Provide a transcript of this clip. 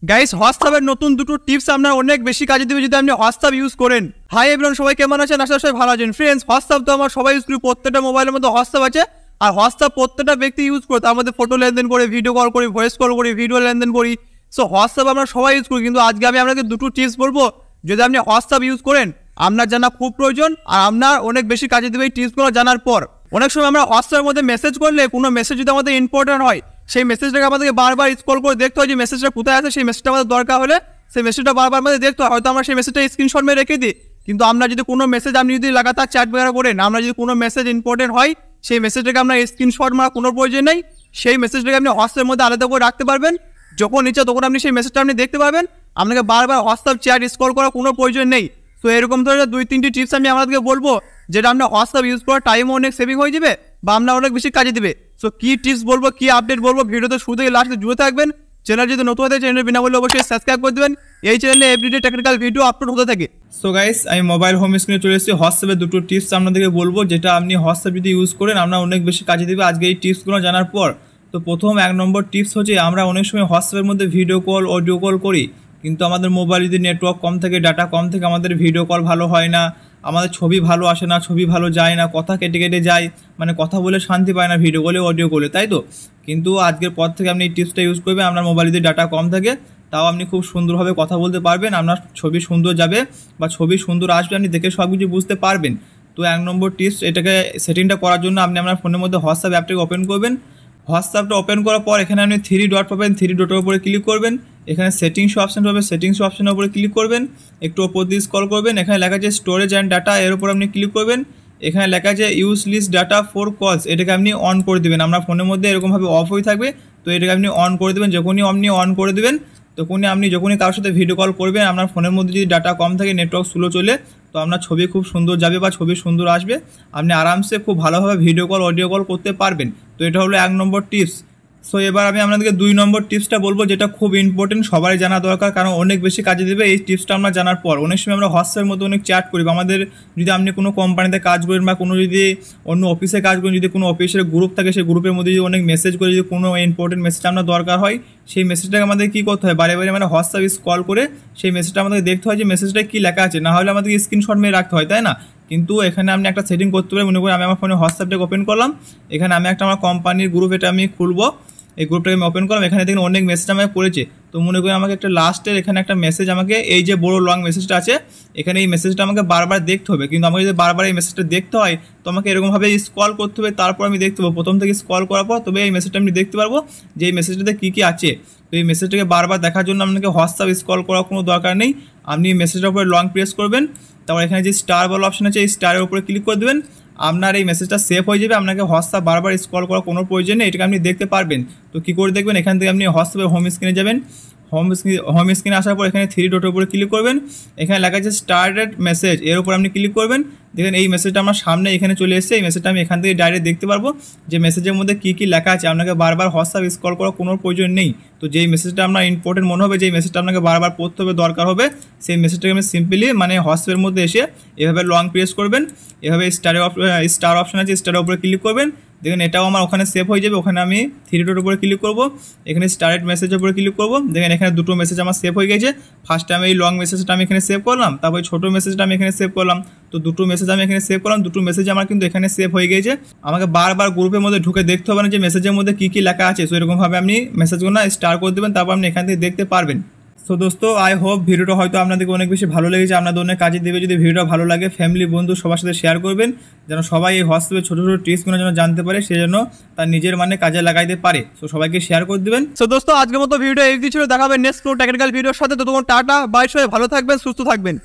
Guys হোয়াটসঅ্যাপের নতুন দুটো টিপস আপনার অনেক বেশি কাজে দিবে যদি আপনি হোয়াটসঅ্যাপ ইউজ করেন। হাই এভরিওয়ান, সবাই কেমন আছেন? আশা সবাই ভালো আছেন। ফ্রেন্ডস, হোয়াটসঅ্যাপ তো আমার সবাই ইউজ করি, প্রত্যেকটা মোবাইলের মধ্যে হোয়াটসঅ্যাপ আছে। আর হোয়াটসঅ্যাপ প্রত্যেকটা ব্যক্তি ইউজ করে, তার মধ্যে ফটো লেনদেন করে, ভিডিও কল করি, ভয়েস কল করি, ভিডিও লেনদেন করি। সো হোয়াটসঅ্যাপ আমরা সবাই ইউজ করি, কিন্তু আজকে আমি আপনাকে দুটো টিপস বলবো যদি আপনি হোয়াটসঅ্যাপ ইউজ করেন আপনার জানা খুব প্রয়োজন, আর আপনার অনেক বেশি কাজে দেবে এই টিপসগুলো জানার পর। অনেক সময় আমরা হোয়াটসঅ্যাপের মধ্যে মেসেজ করলে কোনো মেসেজ যদি আমাদের ইম্পর্টেন্ট হয়, সেই মেসেজটাকে আমাদেরকে বারবার স্ক্রল করে দেখতে হয় যে মেসেজটা কোথায় আছে। সেই মেসেজটা আমাদের দরকার হলে সেই মেসেজটা বারবার আমাদের দেখতে হয়। হয়তো আমরা সেই মেসেজটা স্ক্রিনশট মেরে রেখে দিই, কিন্তু আমরা যদি কোনো মেসেজ আপনি যদি লাগাতার চ্যাট বেগারা করেন, আমরা যদি কোনো মেসেজ ইম্পর্টেন্ট হয়, সেই মেসেজটাকে আপনার স্ক্রিনশট মারা কোনো প্রয়োজন নেই। সেই মেসেজটাকে আপনি হোয়াটসঅ্যাপের মধ্যে আলাদা করে রাখতে পারবেন। যখন ইচ্ছা তখন আপনি সেই মেসেজটা আপনি দেখতে পাবেন, আপনাকে বারবার হোয়াটসঅ্যাপ চ্যাট স্ক্রল করার কোনো প্রয়োজন নেই। তো এরকম ধরনের 2-3টি টিপস আমি আপনাদেরকে বলবো, যেটা আপনার হোয়াটসঅ্যাপ ইউজ করার টাইমও অনেক সেভিং হয়ে যাবে বা আপনার অনেক বেশি কাজে দিবে। সো কি টিপস বলবো, কি আপডেট বলবো, ভিডিওতে শুরু থেকে লাস্টে জুড়ে থাকবেন। চ্যানেল যদি নতুন হতে চ্যানেল বিনা বললে অবশ্যই সাবস্ক্রাইব করে দেবেন। এই চ্যানেলে এভরিডে টেকনিক্যাল ভিডিও আপলোড হতে থাকে। সো গাইস, আমি মোবাইল হোম স্ক্রিনে চলে এসেছি। হোয়াটসঅ্যাপের দুটো টিপস আপনাদেরকে বলবো, যেটা আপনি হোয়াটসঅ্যাপ যদি ইউজ করেন আপনার অনেক বেশি কাজে দেবে আজকে এই টিপসগুলো জানার পর। তো প্রথম 1 নম্বর টিপস হচ্ছে, আমরা অনেক সময় হোয়াটসঅ্যাপের মধ্যে ভিডিও কল, অডিও কল করি, কিন্তু আমাদের মোবাইল যদি নেটওয়ার্ক কম থাকে, ডাটা কম থেকে আমাদের ভিডিও কল ভালো হয় না, আমাদের ছবি ভালো আসে না, ছবি ভালো যায় না, কথা কেটে কেটে যায়, মানে কথা বলে শান্তি পায় না ভিডিও কলে, অডিও কলে, তাই তো? কিন্তু আজকের পর থেকে আপনি এই টিপসটা ইউজ করবেন। আপনার মোবাইল যদি ডাটা কম থাকে তাও আপনি খুব সুন্দরভাবে কথা বলতে পারবেন, আপনার ছবি সুন্দর যাবে বা ছবি সুন্দর আসবে, আপনি দেখে সব কিছু বুঝতে পারবেন। তো 1 নম্বর টিপস, এটাকে সেটিংটা করার জন্য আপনি আপনার ফোনের মধ্যে হোয়াটসঅ্যাপ অ্যাপটাকে ওপেন করবেন। হোয়াটসঅ্যাপটা ওপেন করার পর এখানে আপনি 3 ডট পাবেন, 3 ডটের উপরে ক্লিক করবেন। এখানে সেটিংস অপশন পাবে, সেটিংস অপশনের উপরে ক্লিক করবেন। একটু ওপর দিয়ে স্ক্রল করবেন, এখানে লেখা আছে স্টোরেজ অ্যান্ড ডাটা, এর উপর আপনি ক্লিক করবেন। এখানে লেখা আছে ইউজ লিস্ট ডাটা ফর কলস, এটাকে আপনি অন করে দেবেন। আপনার ফোনের মধ্যে এরকমভাবে অফ হয়ে থাকবে, তো এটাকে আপনি অন করে দেবেন। যখনই আপনি অন করে দেবেন তখনই আপনি যখনই কারোর সাথে ভিডিও কল করবেন, আপনার ফোনের মধ্যে যদি ডাটা কম থাকে, নেটওয়ার্ক স্লো চলে, তো আপনার ছবি খুব সুন্দর যাবে বা ছবি সুন্দর আসবে, আপনি আরামসে খুব ভালোভাবে ভিডিও কল, অডিও কল করতে পারবেন। তো এটা হলো 1 নম্বর টিপস। সো এবার আমি আপনাদেরকে 2 নম্বর টিপসটা বলবো, যেটা খুব ইম্পর্টেন্ট, সবারই জানা দরকার, কারণ অনেক বেশি কাজে দেবে এই টিপসটা আমরা জানার পর। অনেক সময় আমরা হোয়াটসঅ্যাপের মধ্যে অনেক চ্যাট করি, আমাদের যদি আপনি কোনো কোম্পানিতে কাজ করেন বা কোনো যদি অন্য অফিসে কাজ করেন, যদি কোনো অফিসের গ্রুপ থাকে, সেই গ্রুপের মধ্যে যদি অনেক মেসেজ করে, যদি কোনো ইম্পর্টেন্ট মেসেজ আপনার দরকার হয়, সেই মেসেজটাকে আমাদের কী করতে হয়, বারে বারে মানে হোয়াটসঅ্যাপ কল করে সেই মেসেজটা আমাদের দেখতে হয় যে মেসেজটা কী লেখা আছে, না হলে আমাদেরকে স্ক্রিনশট মেরে রাখতে হয়, তাই না? কিন্তু এখানে আপনি একটা সেটিং করতে পারেন। মনে করি আমি আমার ফোনে হোয়াটসঅ্যাপটাকে ওপেন করলাম, এখানে আমি একটা আমার কোম্পানির গ্রুপ, এটা আমি খুলবো, এই গ্রুপটাকে আমি ওপেন করলাম। এখানে দেখুন অনেক মেসেজ আমাকে পড়েছে। তো মনে করি আমাকে একটা লাস্টের এখানে একটা মেসেজ, আমাকে এই যে বড় লং মেসেজটা আছে, এখানে এই মেসেজটা আমাকে বারবার দেখতে হবে। কিন্তু আমাকে যদি বারবার এই মেসেজটা দেখতে হয়, তো আমাকে এরকমভাবে স্ক্রল করতে হবে, তারপর আমি দেখতে পাবো। প্রথম থেকে স্ক্রল করার পর তবে এই মেসেজটা আমি দেখতে পারবো যে এই মেসেজটাতে কী কী আছে। তো এই মেসেজটাকে বারবার দেখার জন্য আপনাকে হোয়াটসঅ্যাপ স্ক্রল করার কোনো দরকার নেই। আপনি এই মেসেজটার উপরে লং প্রেস করবেন, তারপর এখানে যে স্টার বলা অপশন আছে, এই স্টারের উপরে ক্লিক করে দেবেন। আপনার এই মেসেজটা সেভ হয়ে যাবে, আপনাকে হোয়াটসঅ্যাপ বারবার স্ক্রল করার কোনো প্রয়োজন নেই, এটাকে আপনি দেখতে পারবেন। তো কী করে দেখবেন, এখান থেকে আপনি হোয়াটসঅ্যাপের হোম স্ক্রিনে যাবেন। হোম স্ক্রিনে আসার পর এখানে 3 ডটের উপরে ক্লিক করবেন, এখানে লেখা আছে স্টার্টেড মেসেজ, এর উপর আপনি ক্লিক করবেন। দেখেন এই মেসেজটা আমার সামনে এখানে চলে এসেছে। এই মেসেজটা আমি এখান থেকে ডাইরেক্ট দেখতে পারবো যে মেসেজের মধ্যে কী কী লেখা আছে, আপনাকে বারবার হোয়াটসঅ্যাপ স্ক্রল করার কোনো প্রয়োজন নেই। তো যেই মেসেজটা আপনার ইম্পর্টেন্ট মনে হবে, যেই মেসেজটা আপনাকে বারবার পড়তে হবে, দরকার হবে, সেই মেসেজটাকে আমি সিম্পলি মানে হোয়াটসঅ্যাপের মধ্যে এসে এভাবে লং প্রেস করবেন, এভাবে স্টার অপশন আছে, স্টারের উপরে ক্লিক করবেন। দেখেন এটাও আমার ওখানে সেভ হয়ে যাবে। ওখানে আমি 3 ডটের উপরে ক্লিক করবো, এখানে স্টারেড মেসেজের উপরে ক্লিক করবো। দেখেন এখানে দুটো মেসেজ আমার সেভ হয়ে গেছে। ফার্স্টে আমি এই লং মেসেজটা আমি এখানে সেভ করলাম, তারপরে ছোটো মেসেজটা আমি এখানে সেভ করলাম। তো দুটো মেসেজ আমি এখানে সেভ করলাম, দুটো মেসেজ আমার কিন্তু এখানে সেভ হয়ে গেছে। আমাকে বারবার গ্রুপের মধ্যে ঢুকে দেখতে হবে না যে মেসেজের মধ্যে কী কী লেখা আছে। সো এরকমভাবে আপনি মেসেজগুলো স্টার করে দেবেন, তারপর আপনি এখান থেকে দেখতে পারবেন। সো দোস্ত, আই হোপ ভিডিওটা হয়তো আপনাদেরকে অনেক বেশি ভালো লেগেছে, আপনাদের অনেক কাজে দেবে। যদি ভিডিওটা ভালো লাগে, ফ্যামিলি বন্ধু সবার সাথে শেয়ার করবেন, যেন সবাই এই হোয়াটসঅ্যাপের ছোটো ছোটো টিপসগুলো যেন জানতে পারে, সেই জন্য তার নিজের মানে কাজে লাগাইতে পারে। সো সবাইকে শেয়ার করে দেবেন। সো দোস্ত, আজকের মতো ভিডিও এই ছিল, দেখাবেন নেক্সট কোনো টেকনিক্যাল ভিডিওর সাথে। তো তোমার টাটা বাই, সবাই ভালো থাকবেন, সুস্থ থাকবেন।